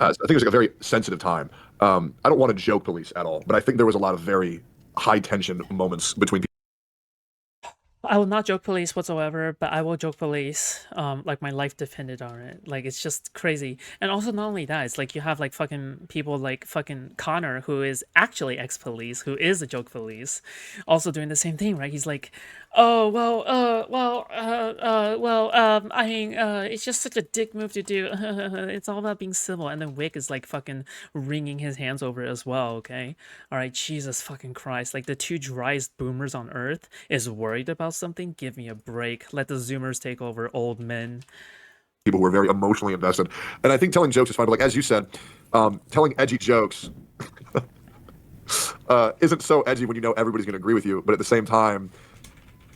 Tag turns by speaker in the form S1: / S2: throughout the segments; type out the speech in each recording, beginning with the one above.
S1: I think it was like a very sensitive time. I don't want to joke police at all, but I think there was a lot of very high tension moments between people.
S2: I will not joke police whatsoever, but I will joke police. Like my life depended on it. Like it's just crazy. And also not only that, it's like you have like fucking people like fucking Connor, who is actually ex-police, who is a joke police, also doing the same thing, right? He's like, oh I mean, it's just such a dick move to do. It's all about being civil. And then Wick is like fucking wringing his hands over it as well. Okay, all right, Jesus fucking Christ. Like the two driest boomers on earth is worried about something. Give me a break. Let the Zoomers take over, old men.
S1: People who are very emotionally invested, and I think telling jokes is fine. But like as you said, telling edgy jokes isn't so edgy when you know everybody's going to agree with you. But at the same time,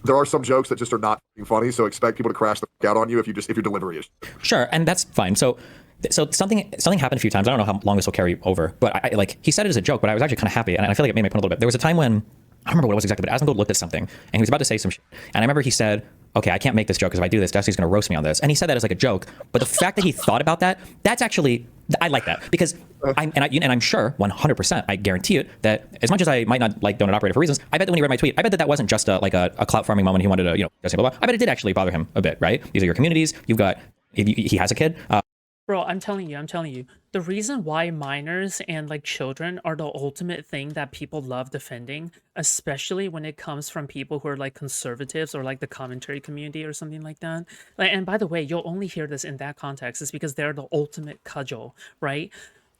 S1: there are some jokes that just are not funny. So expect people to crash the fuck out on you if your delivery is.
S3: Sure, and that's fine. So something happened a few times. I don't know how long this will carry over, but I like he said it as a joke, but I was actually kind of happy, and I feel like it made my point a little bit. There was a time when I don't remember what it was exactly, but Asmon looked at something and he was about to say some shit, and I remember he said, "Okay, I can't make this joke because if I do this, Dusty's going to roast me on this." And he said that as like a joke, but the fact that he thought about that, that's actually I like that because I'm sure 100%, I guarantee it that as much as I might not like Donut Operator for reasons, I bet that when he read my tweet, I bet that wasn't just a clout farming moment. He wanted to blah, blah, blah. I bet it did actually bother him a bit, right? These are your communities. You've got he has a kid.
S2: Bro, I'm telling you, the reason why minors and like children are the ultimate thing that people love defending, especially when it comes from people who are like conservatives or like the commentary community or something like that. Like, and by the way, you'll only hear this in that context, is because they're the ultimate cudgel, right?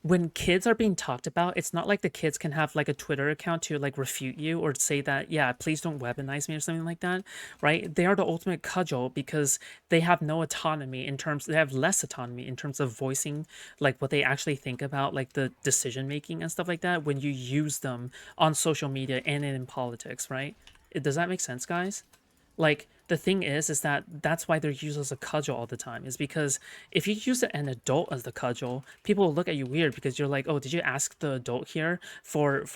S2: When kids are being talked about, it's not like the kids can have like a Twitter account to like refute you or say that, yeah, please don't weaponize me or something like that, right? They are the ultimate cudgel because they have no autonomy in terms, they have less autonomy in terms of voicing like what they actually think about like the decision making and stuff like that when you use them on social media and in politics, right? Does that make sense, guys? Like the thing is that that's why they're used as a cudgel all the time, is because if you use an adult as the cudgel, people will look at you weird because you're like, oh, did you ask the adult here for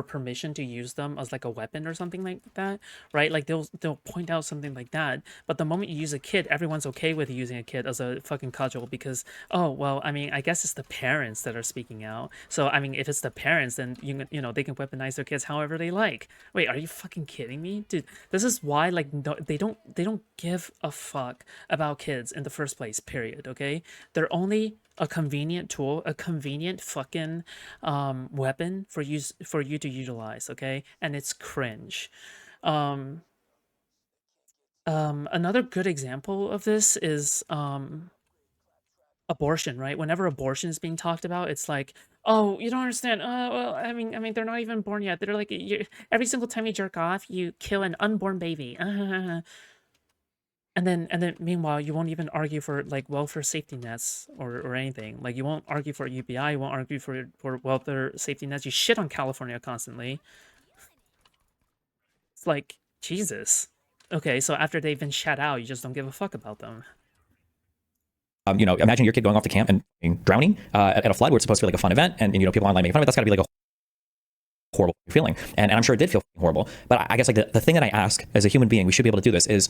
S2: permission to use them as like a weapon or something like that, right? Like they'll point out something like that, but the moment you use a kid, everyone's okay with using a kid as a fucking cudgel because, oh well, I mean, I guess it's the parents that are speaking out. So I mean, if it's the parents, then they can weaponize their kids however they like. Wait, are you fucking kidding me, dude? This is why like no, they don't give a fuck about kids in the first place, period. Okay, they're only a convenient tool, a convenient fucking weapon for you to utilize. Okay, and it's cringe. um Another good example of this is abortion, right? Whenever abortion is being talked about, it's like, oh, you don't understand. Well, I mean, they're not even born yet. They're like, every single time you jerk off, you kill an unborn baby. And then meanwhile, you won't even argue for like welfare safety nets or anything. Like you won't argue for UBI, you won't argue for welfare safety nets. You shit on California constantly. It's like Jesus. Okay, so after they've been shut out, you just don't give a fuck about them.
S3: Imagine your kid going off to camp and drowning at a flood where it's supposed to be like a fun event, and people online making fun of it. That's got to be like a horrible feeling, and I'm sure it did feel horrible. But I guess like the thing that I ask as a human being, we should be able to do this is,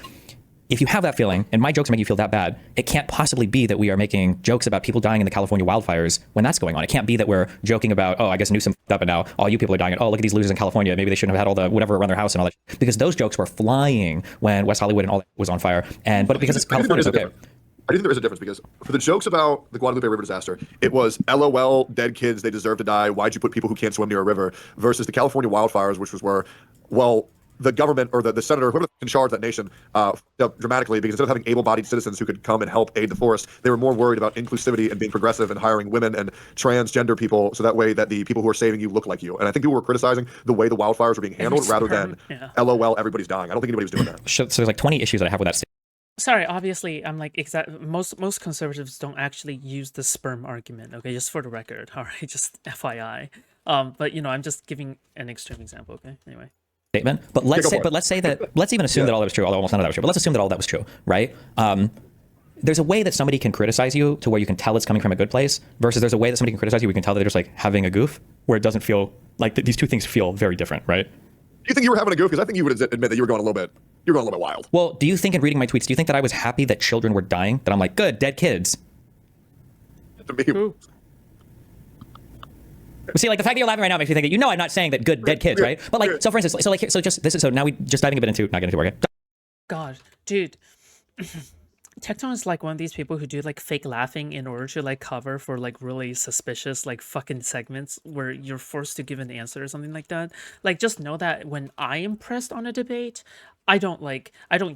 S3: if you have that feeling and my jokes make you feel that bad, it can't possibly be that we are making jokes about people dying in the California wildfires when that's going on. It can't be that we're joking about, oh, I guess Newsom f***ed up and now all you people are dying. And, oh, look at these losers in California. Maybe they shouldn't have had all the whatever around their house and all that. Because those jokes were flying when West Hollywood and all that was on fire. But because it's California, it's okay.
S1: I do think there is a difference because for the jokes about the Guadalupe River disaster, it was LOL, dead kids, they deserve to die. Why'd you put people who can't swim near a river? Versus the California wildfires, which was where, well, the government or the senator, whoever in charge of that nation, dramatically, because instead of having able-bodied citizens who could come and help aid the forest, they were more worried about inclusivity and being progressive and hiring women and transgender people, so that way that the people who are saving you look like you. And I think people were criticizing the way the wildfires were being handled rather than LOL, everybody's dying. I don't think anybody was doing that.
S3: So there's like 20 issues that I have with that statement.
S2: Sorry, obviously, I'm like most conservatives don't actually use the sperm argument. Okay, just for the record. All right, just FYI. But I'm just giving an extreme example. Okay, anyway.
S3: Statement, but let's say that let's even assume that all that was true, although almost none of that was true. But let's assume that all that was true, right? There's a way that somebody can criticize you to where you can tell it's coming from a good place, versus there's a way that somebody can criticize you where you can tell that they're just like having a goof, where it doesn't feel like these two things feel very different, right?
S1: Do you think you were having a goof? Because I think you would admit that you were going a little bit wild.
S3: Well, do you think in reading my tweets, do you think that I was happy that children were dying? That I'm like, good, dead kids?
S1: To me,
S3: See, like the fact that you're laughing right now makes me think that I'm not saying that good dead kids, right? But like, so for instance, so now we just diving a bit into not getting into work.
S2: God, dude. Tectone is like one of these people who do like fake laughing in order to like cover for like really suspicious like fucking segments where you're forced to give an answer or something like that. Like just know that when I am pressed on a debate, I don't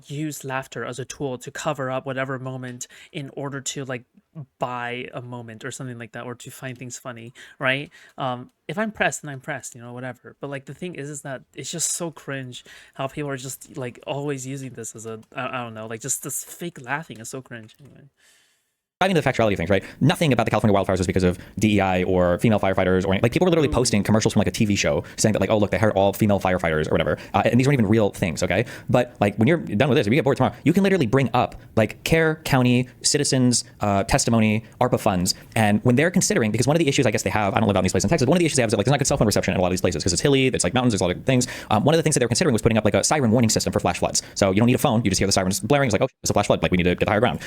S2: use laughter as a tool to cover up whatever moment in order to like buy a moment or something like that or to find things funny, right? If I'm pressed, then I'm pressed, whatever. But like the thing is that it's just so cringe how people are just like always using this as I don't know, like just this fake laughing is so cringe anyway.
S3: Diving into the factuality of things, right? Nothing about the California wildfires was because of DEI or female firefighters, or like people were literally posting commercials from like a TV show saying that like, oh look, they hired all female firefighters or whatever, and these weren't even real things, okay? But like when you're done with this, if you get bored tomorrow, you can literally bring up like Care County citizens' testimony, ARPA funds, and when they're considering, because one of the issues I guess they have, I don't live out in these places in Texas, one of the issues they have is that like there's not good cell phone reception in a lot of these places because it's hilly, it's like mountains, there's a lot of things. One of the things that they were considering was putting up like a siren warning system for flash floods. So you don't need a phone, you just hear the sirens blaring. It's like, oh, it's a flash flood, like we need to get to higher ground,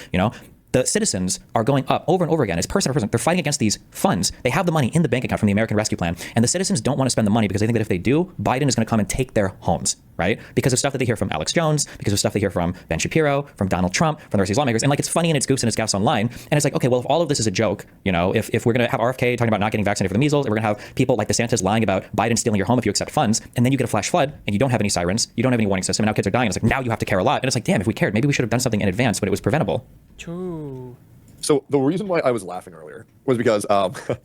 S3: The citizens are going up over and over again as person to person. They're fighting against these funds. They have the money in the bank account from the American Rescue Plan, and the citizens don't want to spend the money because they think that if they do, Biden is going to come and take their homes, right? Because of stuff that they hear from Alex Jones, because of stuff they hear from Ben Shapiro, from Donald Trump, from the rest of these lawmakers, and like it's funny and it's goofs and it's gaffes online, and it's like, okay, well, if all of this is a joke, if we're going to have RFK talking about not getting vaccinated for the measles, if we're going to have people like DeSantis lying about Biden stealing your home if you accept funds, and then you get a flash flood and you don't have any sirens, you don't have any warning system, and now kids are dying, it's like now you have to care a lot, and it's like, damn, if we cared, maybe we should have done something in advance when it was preventable.
S2: True.
S1: So the reason why I was laughing earlier was because the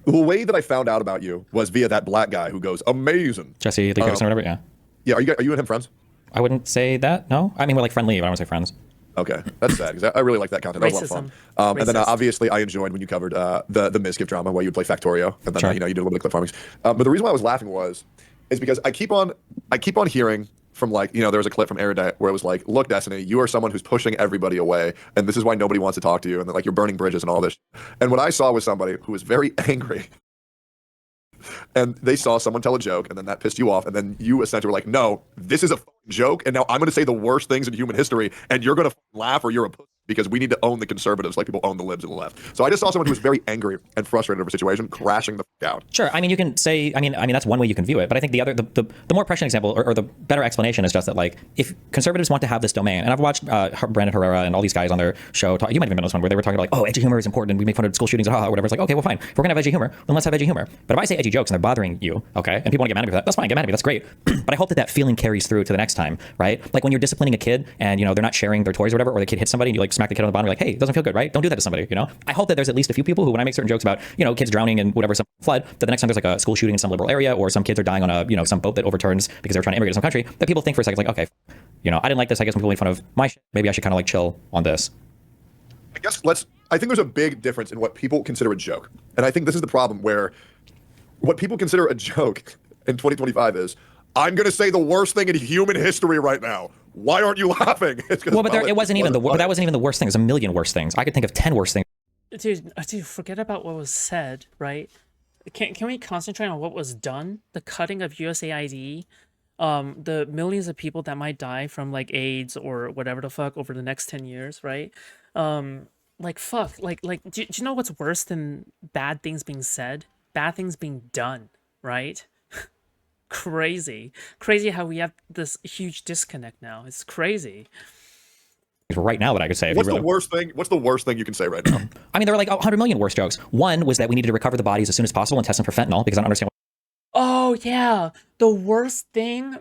S1: way that I found out about you was via that black guy who goes amazing.
S3: Jesse Lee Pearson or whatever, yeah.
S1: Yeah, are you and him friends?
S3: I wouldn't say that, no. I mean, we're like friendly, but I don't want to say friends.
S1: Okay, that's sad because I really like that content. That was a lot of fun. And then obviously I enjoyed when you covered the Mizkiff drama where you would play Factorio, and then
S3: Sure.
S1: You did a little bit of clip farming. But the reason why I was laughing is because I keep on hearing from like, there was a clip from Erudite where it was like, look, Destiny, you are someone who's pushing everybody away, and this is why nobody wants to talk to you, and that like you're burning bridges and all this. And what I saw was somebody who was very angry. And they saw someone tell a joke, and then that pissed you off, and then you essentially were like, no, this is a joke, and now I'm going to say the worst things in human history, and you're going to laugh or you're a pussy, because we need to own the conservatives like people own the libs and the left. So I just saw someone who was very angry and frustrated over a situation crashing the fuck out.
S3: Sure. I mean, you can say, I mean, that's one way you can view it. But I think the more prescient example or the better explanation is just that, like, if conservatives want to have this domain, and I've watched Brandon Herrera and all these guys on their show talk, you might have been on this one where they were talking about like, oh, edgy humor is important and we make fun of school shootings, or whatever. It's like, okay, well, fine. If we're going to have edgy humor, then let's have edgy humor. But if I say edgy jokes and they're bothering you, okay, and people want to get mad at me for that, that's fine, get mad at me, that's great. But I hope that feeling carries through to the next time, right? Like when you're disciplining a kid and, they're not sharing their toys or whatever, or the kid hits somebody and you like smack the kid on the bottom, you're like, hey, it doesn't feel good, right? Don't do that to somebody, I hope that there's at least a few people who, when I make certain jokes about, kids drowning in whatever, some flood, that the next time there's like a school shooting in some liberal area or some kids are dying on a, some boat that overturns because they're trying to immigrate to some country, that people think for a second, like, okay, I didn't like this. I guess when people made fun of my shit, maybe I should kind of like chill on this.
S1: I think there's a big difference in what people consider a joke. And I think this is the problem where what people consider a joke in 2025 is, I'm going to say the worst thing in human history right now. Why aren't you laughing?
S3: Well, but that wasn't even the worst thing. There's a million worse things. I could think of 10 worse things.
S2: Dude, forget about what was said, right? Can we concentrate on what was done? The cutting of USAID, the millions of people that might die from like AIDS or whatever the fuck over the next 10 years, right? Like fuck, like do you know what's worse than bad things being said? Bad things being done, right? Crazy how we have this huge disconnect now. It's crazy.
S3: Right now that I could say.
S1: What's the worst thing you can say right now?
S3: I mean, there were like 100 million worse jokes. One was that we needed to recover the bodies as soon as possible and test them for fentanyl because I don't understand.
S2: Oh yeah, the worst thing,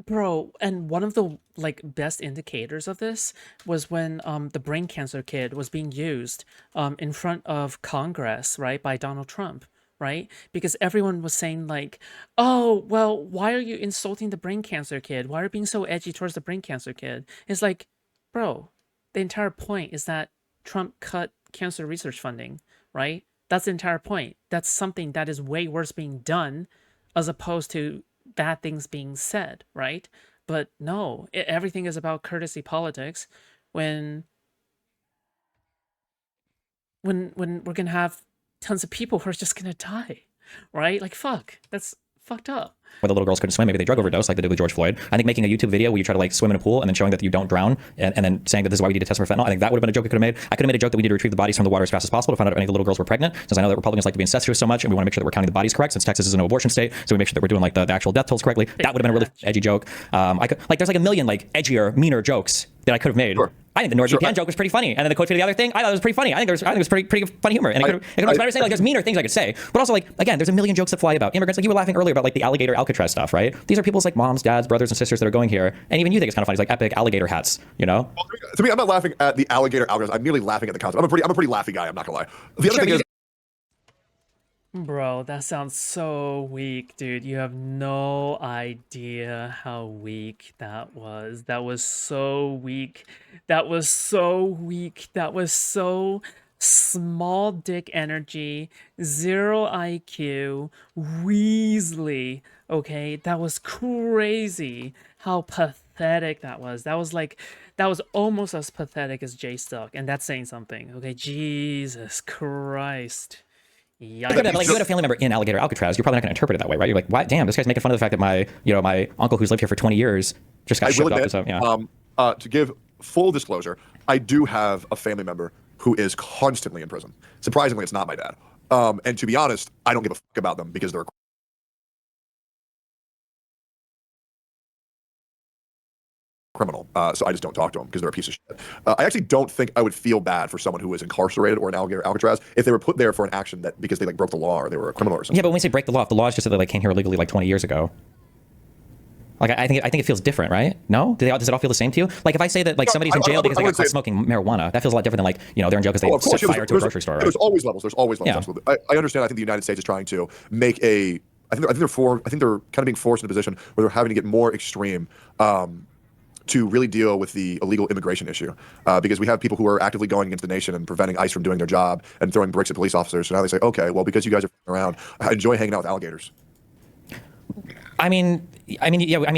S2: bro. And one of the like best indicators of this was when the brain cancer kid was being used in front of Congress, right, by Donald Trump. Right? Because everyone was saying like, oh, well, why are you insulting the brain cancer kid? Why are you being so edgy towards the brain cancer kid? It's like, bro, the entire point is that Trump cut cancer research funding, right? That's the entire point. That's something that is way worse being done as opposed to bad things being said, right? But no, everything is about courtesy politics when we're gonna have tons of people who are just gonna die, right? Like fuck, that's fucked up.
S3: where the little girls couldn't swim. Maybe they drug overdose like they did with George Floyd. I think making a YouTube video where you try to like swim in a pool and then showing that you don't drown and then saying that this is why we need to test for fentanyl. I think that would have been a joke I could have made. I could have made a joke that we need to retrieve the bodies from the water as fast as possible to find out if any of the little girls were pregnant, since I know that Republicans like to be incestuous so much and we want to make sure that we're counting the bodies correct, since Texas is an abortion state. So we make sure that we're doing like the actual death tolls correctly. That would have been a really edgy joke. I could, like, there's like a million like edgier, meaner jokes that I could have made.
S1: Sure.
S3: I think the NordVPN joke was pretty funny, and then the quote for the other thing, I thought it was pretty funny. I think it was pretty funny humor, and it could be better saying like there's meaner things I could say, but also like again, there's a million jokes that fly about immigrants. Like you were laughing earlier about like the alligator Alcatraz stuff, right? These are people's like moms, dads, brothers, and sisters that are going here, and even you think it's kind of funny. It's like epic alligator hats, you know?
S1: Well, to me, I'm not laughing at the alligator Alcatraz. I'm merely laughing at the concept. I'm a pretty laughy guy. I'm not gonna lie. The other thing is.
S2: Bro, that sounds so weak, dude. You have no idea how weak that was. That was so weak. That was so weak. That was so small dick energy, 0 IQ, Weasley. Okay, that was crazy how pathetic that was. That was almost as pathetic as Jay Stuck, and that's saying something. Okay, Jesus Christ. Yeah,
S3: but like you had a family member in alligator Alcatraz, you're probably not going to interpret it that way, right? You're like, why? Damn, this guy's making fun of the fact that my uncle who's lived here for 20 years just got shipped off to some. Yeah.
S1: To give full disclosure, I do have a family member who is constantly in prison. Surprisingly, it's not my dad. And to be honest, I don't give a fuck about them because they're a criminal. So I just don't talk to them because they're a piece of shit. I actually don't think I would feel bad for someone who was incarcerated or in alligator Alcatraz if they were put there for an action that because they like broke the law or they were a criminal or something.
S3: Yeah, but when we say break the law, if the law is just that they like came here illegally like 20 years ago. Like I think it feels different, right? No, does it all feel the same to you? Like if I say that like somebody's in jail because they got caught smoking marijuana, that feels a lot different than like they're in jail because they set fire to a grocery store. Right?
S1: There's always levels. There's always levels.
S3: Yeah.
S1: Absolutely. I understand. I think the United States is trying to make a. I think they're kind of being forced in a position where they're having to get more extreme to really deal with the illegal immigration issue because we have people who are actively going against the nation and preventing ICE from doing their job and throwing bricks at police officers. So now they say, okay, well, because you guys are around, I enjoy hanging out with alligators.
S3: I mean, we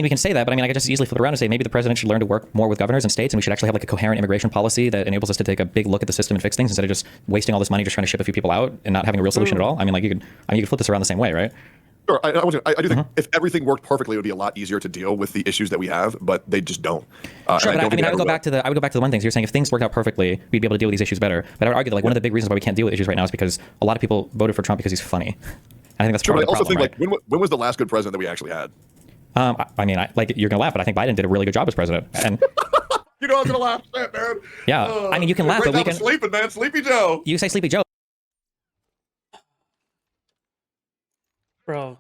S3: can say that, but I mean, I could just easily flip it around and say maybe the president should learn to work more with governors and states, and we should actually have like a coherent immigration policy that enables us to take a big look at the system and fix things instead of just wasting all this money just trying to ship a few people out and not having a real solution at all. I mean, like you could flip this around the same way, right?
S1: Sure, I do think if everything worked perfectly, it would be a lot easier to deal with the issues that we have, but they just don't.
S3: Sure, but I would go back to the one thing. So you're saying if things worked out perfectly, we'd be able to deal with these issues better. But I would argue that like one of the big reasons why we can't deal with issues right now is because a lot of people voted for Trump because he's funny. I think that's
S1: sure,
S3: part
S1: but
S3: of the
S1: I also
S3: problem,
S1: think
S3: right?
S1: like when was the last good president that we actually had?
S3: I mean, like you're gonna laugh, but I think Biden did a really good job as president. And
S1: you know, I'm gonna laugh at that, man.
S3: Yeah, I mean, you can laugh, but we can.
S1: Sleeping, man, Sleepy Joe.
S3: You say Sleepy Joe,
S2: bro.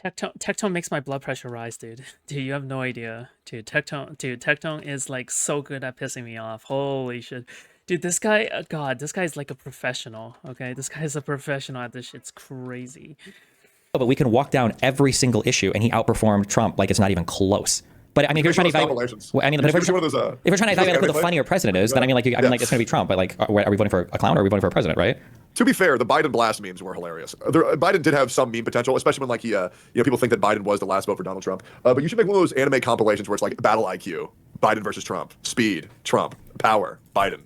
S2: Tectone makes my blood pressure rise, dude. Dude, you have no idea. Tectone is like so good at pissing me off. Holy shit. Dude, this guy, this guy's like a professional, okay? This guy's a professional at this shit. It's crazy.
S3: but we can walk down every single issue, and he outperformed Trump like it's not even close. But I mean, if you're trying to evaluate, if you're trying to evaluate who the funnier president is, then I mean, like, it's going to be Trump. But like, are we voting for a clown or are we voting for a president, right?
S1: To be fair, the Biden blast memes were hilarious. Biden did have some meme potential, especially when like he, people think that Biden was the last vote for Donald Trump. But you should make one of those anime compilations where it's like battle IQ, Biden versus Trump, speed, Trump, power, Biden.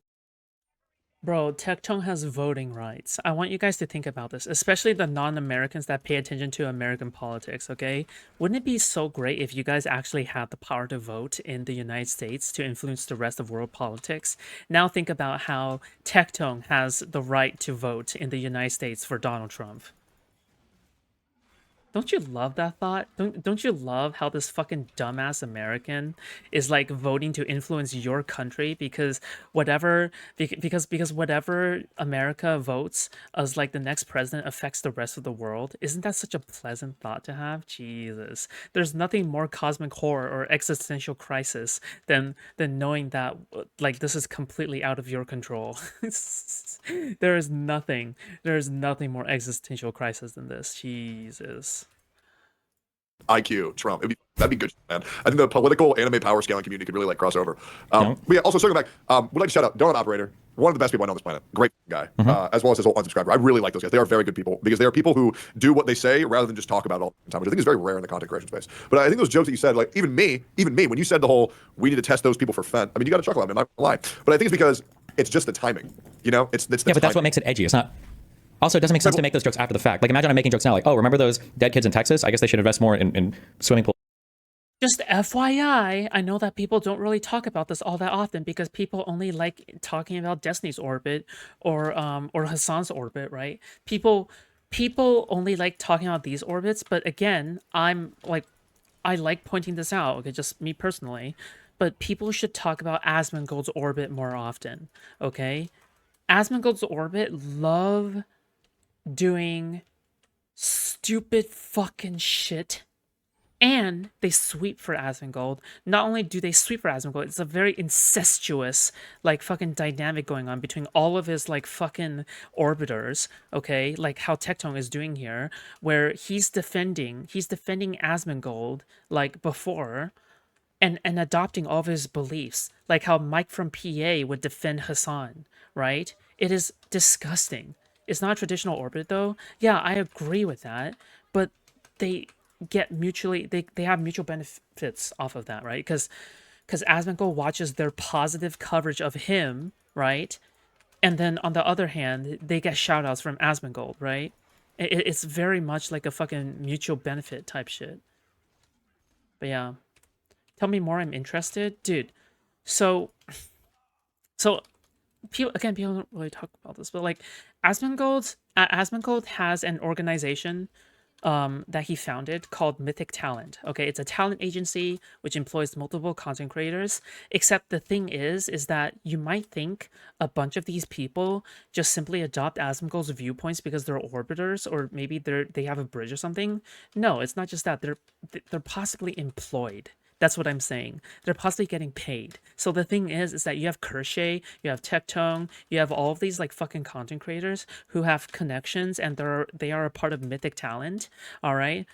S2: Bro, Tectone has voting rights. I want you guys to think about this, especially the non-Americans that pay attention to American politics, okay? Wouldn't it be so great if you guys actually had the power to vote in the United States to influence the rest of world politics? Now think about how Tectone has the right to vote in the United States for Donald Trump. Don't you love that thought? Don't you love how this fucking dumbass American is like voting to influence your country because whatever America votes as like the next president affects the rest of the world? Isn't that such a pleasant thought to have? Jesus. There's nothing more cosmic horror or existential crisis than knowing that like this is completely out of your control. There is nothing more existential crisis than this. Jesus.
S1: IQ, Trump. That'd be good, man. I think the political anime power scaling community could really like cross over. But yeah, also circling back, would like to shout out Donut Operator, one of the best people I know on this planet. Great guy, as well as his whole unsubscriber. I really like those guys. They are very good people because they are people who do what they say rather than just talk about it all the time, which I think is very rare in the content creation space. But I think those jokes that you said, like even me, when you said the whole we need to test those people for fent, I mean, you got to chuckle at me, I'm not gonna lie. But I think it's because it's just the timing, you know? It's the
S3: yeah, but
S1: timing.
S3: that's what makes it edgy. It's not. Also, it doesn't make sense to make those jokes after the fact. Like, imagine I'm making jokes now, like, oh, remember those dead kids in Texas? I guess they should invest more in swimming pools.
S2: Just FYI, I know that people don't really talk about this all that often because people only like talking about Destiny's orbit or Hassan's orbit, right? People only like talking about these orbits, but again, I like pointing this out, okay, just me personally, but people should talk about Asmongold's orbit more often, okay? Asmongold's orbit love doing stupid fucking shit, and they sweep for Asmongold. Not only do they sweep for Asmongold, it's a very incestuous, like, fucking dynamic going on between all of his, like, fucking orbiters, okay? Like how Tectone is doing here, where he's defending Asmongold, like, before, and adopting all of his beliefs, like how Mike from PA would defend Hassan, right? It is disgusting. It's not a traditional orbit, though. Yeah, I agree with that, but they they have mutual benefits off of that, right? Because Asmongold watches their positive coverage of him, right? And then on the other hand, they get shout outs from Asmongold, right? It's very much like a fucking mutual benefit type shit. But yeah. Tell me more, I'm interested. Dude, so people don't really talk about this, but like Asmongold has an organization that he founded called Mythic Talent. Okay, it's a talent agency which employs multiple content creators. Except the thing is that you might think a bunch of these people just simply adopt Asmongold's viewpoints because they're orbiters, or maybe they have a bridge or something. No, it's not just that. They're possibly employed. That's what I'm saying. They're possibly getting paid. So the thing is that you have Kershay, you have Tectone, you have all of these like fucking content creators who have connections, and they are a part of Mythic Talent. All right.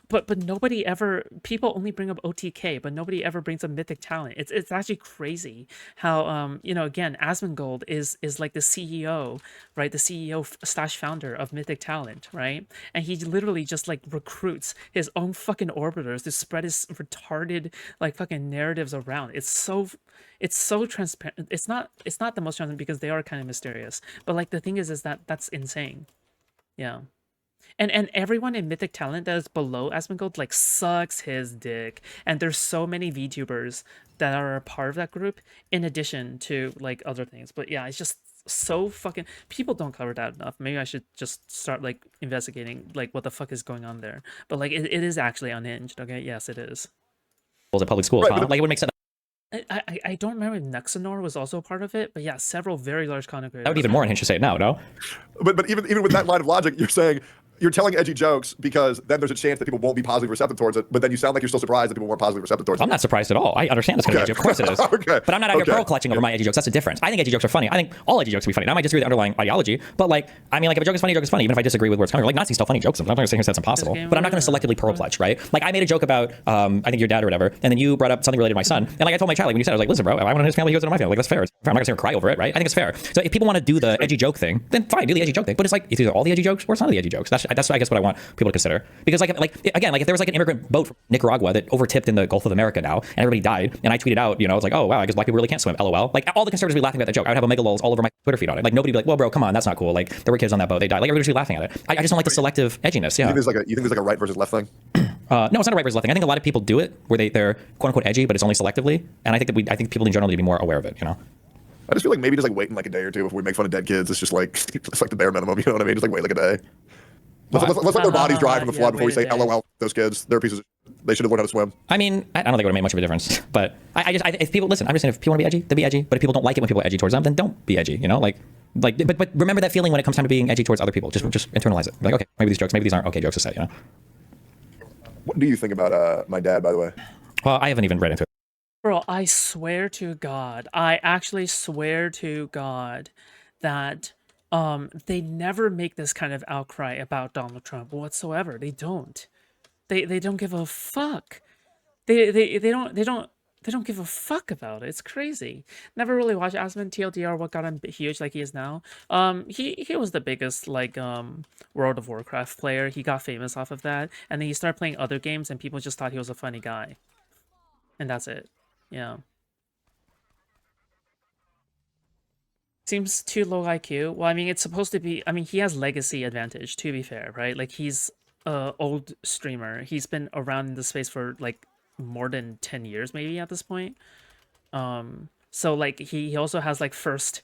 S2: But nobody ever, people only bring up OTK, but nobody ever brings up Mythic Talent. It's actually crazy how again, Asmongold is like the CEO, right? The CEO slash founder of Mythic Talent, right? And he literally just like recruits his own fucking orbiters to spread his retarded like fucking narratives around. It's so transparent. It's not the most transparent because they are kind of mysterious. But like the thing is that that's insane. Yeah. And everyone in Mythic Talent that is below Asmongold like sucks his dick. And there's so many VTubers that are a part of that group in addition to like other things. But yeah, it's just so fucking, people don't cover that enough. Maybe I should just start like investigating like what the fuck is going on there. But like it is actually unhinged, okay? Yes, it is.
S3: At public schools,
S1: Right,
S3: huh? Like, it would make sense.
S2: I don't remember if Nexanor was also a part of it, but yeah, several very large content creators.
S3: That would be even more unhinged to say it now, no?
S1: But even with that line of logic, you're saying you're telling edgy jokes because then there's a chance that people won't be positively receptive towards it. But then you sound like you're still surprised that people weren't positively receptive towards it.
S3: I'm not surprised at all. I understand it's going to be edgy. Of course it is.
S1: Okay.
S3: But I'm not out here pearl clutching over my edgy jokes. That's the difference. I think edgy jokes are funny. I think all edgy jokes can be funny. Now I might disagree with the underlying ideology, but like, I mean, like if a joke is funny, a joke is funny. Even if I disagree with where it's coming from. Like Nazi's still funny jokes. I'm not going to say that's impossible. But I'm not going to selectively pearl clutch, right? Like I made a joke about, I think your dad or whatever, and then you brought up something related to my son. And like I told my child, like when you said, I was like, listen, bro, I want his family, he goes into my family. Like that's fair. I'm not going to cry over it, right? I think it's fair. So if people want to do the edgy joke thing, then fine, do the edgy joke thing. But it's like it's either all the edgy jokes or it's none of the edgy jokes. That's I guess what I want people to consider. Because like again, like if there was like an immigrant boat from Nicaragua that overtipped in the Gulf of America now, and everybody died, and I tweeted out, you know, it's like, oh wow, I guess black people really can't swim. LOL. Like all the conservatives would be laughing at that joke. I would have omega lols all over my Twitter feed on it. Like nobody would be like, well, bro, come on, that's not cool. Like there were kids on that boat, they died. Like everybody would be laughing at it. I just don't like the selective edginess. Yeah.
S1: You think there's like a right versus left thing?
S3: No, it's not a right versus left thing. I think a lot of people do it where they're quote unquote edgy, but it's only selectively. And I think people in general need to be more aware of it. You know.
S1: I just feel like maybe just like waiting like a day or two before we make fun of dead kids. It's just like the bare minimum. You know what I mean? Just like wait like a day. Let's let their bodies dry from the flood before we say LOL. Those kids, they're pieces. They should have learned how to swim.
S3: I mean, I don't think it would make much of a difference. But if people listen, I'm just saying if people want to be edgy, then be edgy. But if people don't like it when people are edgy towards them, then don't be edgy. You know, but remember that feeling when it comes time to being edgy towards other people. Just internalize it. Be like, okay, maybe these aren't okay jokes to say. You know.
S1: What do you think about my dad, by the way?
S3: Well, I haven't even read into it.
S2: Bro, I swear to God, I actually swear to God that they never make this kind of outcry about Donald Trump whatsoever. They don't. They don't give a fuck. They don't give a fuck about it. It's crazy. Never really watched Asmon TLDR. What got him huge like he is now? He was the biggest like World of Warcraft player. He got famous off of that, and then he started playing other games, and people just thought he was a funny guy, and that's it. Yeah. seems too low IQ. Well, I mean, it's supposed to be. I mean, he has legacy advantage. To be fair, right? Like he's a old streamer. He's been around in the space for like more than 10 years, maybe at this point. So like he also has like first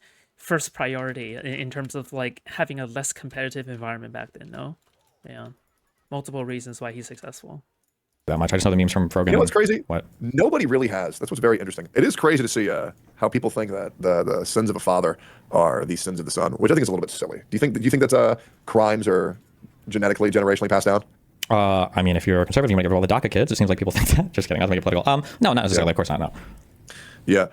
S2: priority in terms of like having a less competitive environment back then. No, yeah, multiple reasons why he's successful.
S3: That much. I just know the memes from Frogan.
S1: You know what's crazy?
S3: What?
S1: Nobody really has. That's what's very interesting. It is crazy to see how people think that the sins of a father are the sins of the son, which I think is a little bit silly. Do you think that's crimes are genetically, generationally passed down?
S3: I mean, if you're a conservative, you might give all the DACA kids. It seems like people think that. Just kidding. I was making it political. No, not necessarily.
S1: Yeah.
S3: Of course not. No.
S1: Yeah.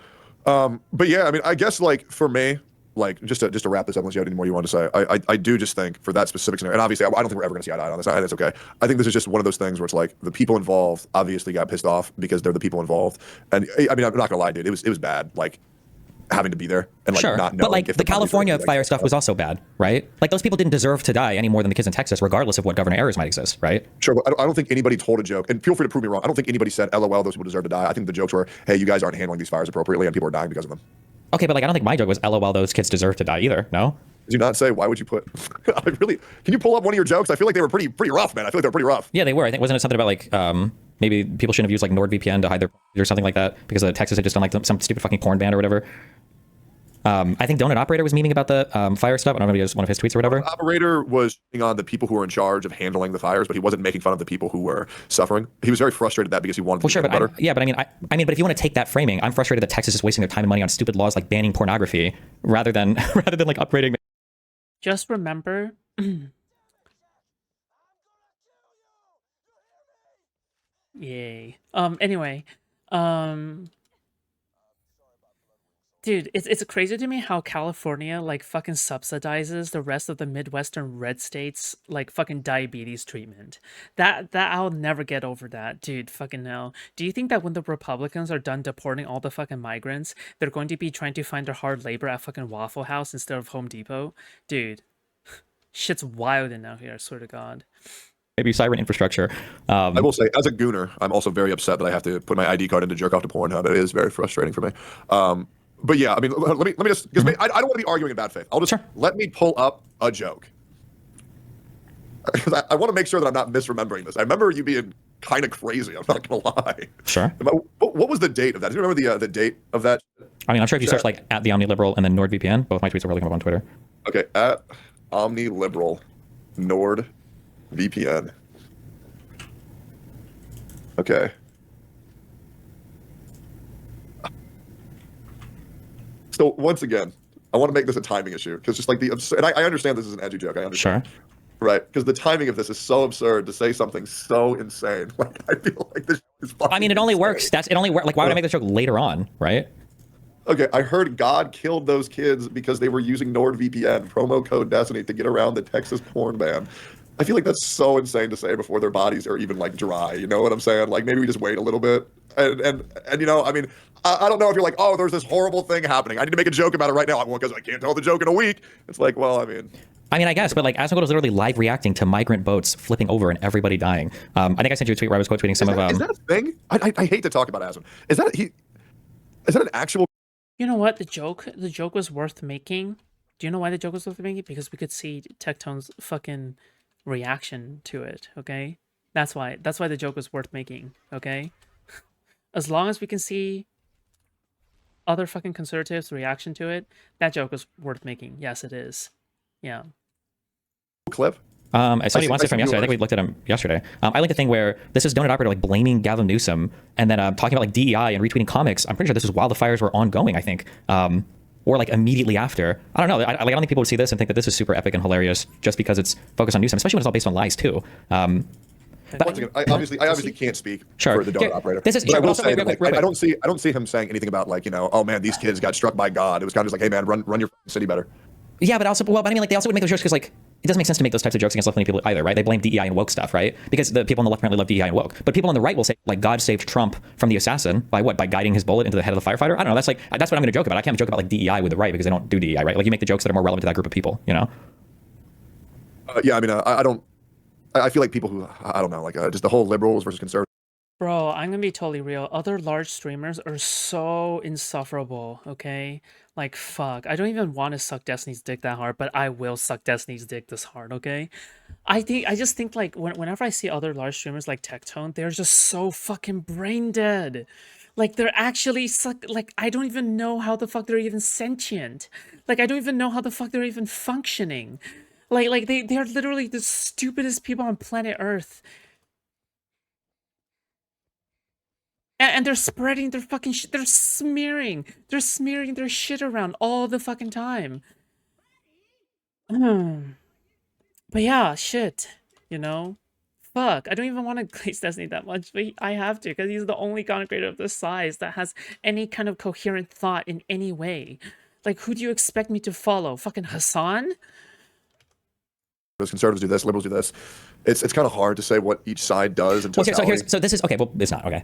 S1: But yeah, I mean, I guess like for me, like just to wrap this up, unless you have any more you want to say, I do just think for that specific scenario, and obviously I don't think we're ever going to see eye to eye on this, and it's okay. I think this is just one of those things where it's like the people involved obviously got pissed off because they're the people involved, and I mean I'm not gonna lie, dude, it was bad, like having to be there and like
S3: Sure,
S1: not knowing.
S3: but like
S1: if
S3: the
S1: bodies were
S3: California
S1: gonna be,
S3: fire
S1: like,
S3: stuff was also bad, right? Like those people didn't deserve to die any more than the kids in Texas, regardless of what governor errors might exist, right?
S1: Sure, but I don't think anybody told a joke, and feel free to prove me wrong. I don't think anybody said, "LOL, those people deserve to die." I think the jokes were, "Hey, you guys aren't handling these fires appropriately, and people are dying because of them."
S3: Okay, but like I don't think my joke was LOL, those kids deserve to die either. No.
S1: Did you not say? Why would you put? I really. Can you pull up one of your jokes? I feel like they were pretty rough, man. I feel like they were pretty rough.
S3: Yeah, they were. I think wasn't it something about like maybe people shouldn't have used like NordVPN to hide their or something like that because Texas had just done like some stupid fucking porn ban or whatever. I think Donut Operator was memeing about the fire stuff. I don't know if it was one of his tweets or whatever.
S1: Operator was on the people who were in charge of handling the fires, but he wasn't making fun of the people who were suffering. He was very frustrated at that because he wanted to
S3: Well, sure,
S1: get
S3: but
S1: better.
S3: but if you want to take that framing, I'm frustrated that Texas is wasting their time and money on stupid laws like banning pornography rather than like upgrading.
S2: Just remember. Yay. Anyway, dude, it's crazy to me how California like fucking subsidizes the rest of the Midwestern red states like fucking diabetes treatment. That I'll never get over that, dude. Fucking hell. Do you think that when the Republicans are done deporting all the fucking migrants, they're going to be trying to find their hard labor at fucking Waffle House instead of Home Depot? Dude, shit's wild in out here, I swear to God.
S3: Maybe cyber infrastructure.
S1: I will say, as a gooner, I'm also very upset that I have to put my ID card in to jerk off to Pornhub. It is very frustrating for me. But yeah, I mean, let me just, because I don't want to be arguing in bad faith. I'll just, let me pull up a joke. Because I want to make sure that I'm not misremembering this. I remember you being kind of crazy, I'm not going to lie.
S3: Sure.
S1: What was the date of that? Do you remember the date of that?
S3: I mean, I'm sure if you search like at the OmniLiberal and then NordVPN, both my tweets are really come up on Twitter.
S1: Okay, at OmniLiberal NordVPN. Okay. So once again, I want to make this a timing issue because just like the absurd, and I understand this is an edgy joke. I understand.
S3: Sure.
S1: Right, because the timing of this is so absurd to say something so insane. Like I feel like this is.
S3: I mean, it only works. It only works. Like, why would I make this joke later on, right?
S1: Okay, I heard God killed those kids because they were using NordVPN promo code Destiny to get around the Texas porn ban. I feel like that's so insane to say before their bodies are even like dry. You know what I'm saying? Like maybe we just wait a little bit. And you know, I mean, I don't know if you're like, oh, there's this horrible thing happening. I need to make a joke about it right now. Well, because I can't tell the joke in a week. It's like, well, I mean,
S3: I guess, but like Asmon was literally live reacting to migrant boats flipping over and everybody dying. I think I sent you a tweet where I was quote tweeting some of.
S1: Is that a thing? I hate to talk about Asmon. Is that an actual?
S2: You know what? The joke was worth making. Do you know why the joke was worth making? Because we could see Tectone's fucking reaction to it, okay? That's why the joke was worth making, okay? As long as we can see other fucking conservatives' reaction to it, that joke is worth making. Yes, it is. Yeah.
S1: Clip?
S3: Somebody wants it from yesterday. I think we looked at him yesterday. I linked a thing where this is Donut Operator like blaming Gavin Newsom and then talking about like DEI and retweeting comics. I'm pretty sure this was while the fires were ongoing, I think. Or like immediately after. I don't know. I don't think people would see this and think that this is super epic and hilarious just because it's focused on Newsom, especially when it's all based on lies too.
S1: But once again, I obviously can't speak for the Donut Operator.
S3: This is,
S1: but I will say,
S3: real
S1: like,
S3: quick.
S1: I don't see him saying anything about like, you know, oh man, these kids got struck by God. It was kind of just like, hey man, run your city better.
S3: Yeah, but I mean, like they also would make those jokes because like it doesn't make sense to make those types of jokes against left-leaning people either, right? They blame DEI and woke stuff, right? Because the people on the left apparently love DEI and woke, but people on the right will say like God saved Trump from the assassin by what? By guiding his bullet into the head of the firefighter. I don't know. That's what I'm going to joke about. I can't joke about like DEI with the right because they don't do DEI, right? Like you make the jokes that are more relevant to that group of people, you know?
S1: Yeah, I mean, I feel like people who I don't know, like just the whole liberals versus conservatives.
S2: Bro, I'm gonna be totally real. Other large streamers are so insufferable, okay? Like, fuck. I don't even want to suck Destiny's dick that hard, but I will suck Destiny's dick this hard, okay? I just think, like, whenever I see other large streamers like Tectone, they're just so fucking brain dead. Like, they're actually like, I don't even know how the fuck they're even sentient. Like, I don't even know how the fuck they're even functioning. Like they're literally the stupidest people on planet Earth. And they're spreading their fucking shit. They're smearing their shit around all the fucking time. But yeah, shit. You know? Fuck. I don't even want to glaze Destiny that much, but I have to, because he's the only content creator of this size that has any kind of coherent thought in any way. Like, who do you expect me to follow? Fucking Hassan?
S1: Those conservatives do this, liberals do this. It's kind of hard to say what each side does until
S3: Well, so this is okay. Well, it's not okay.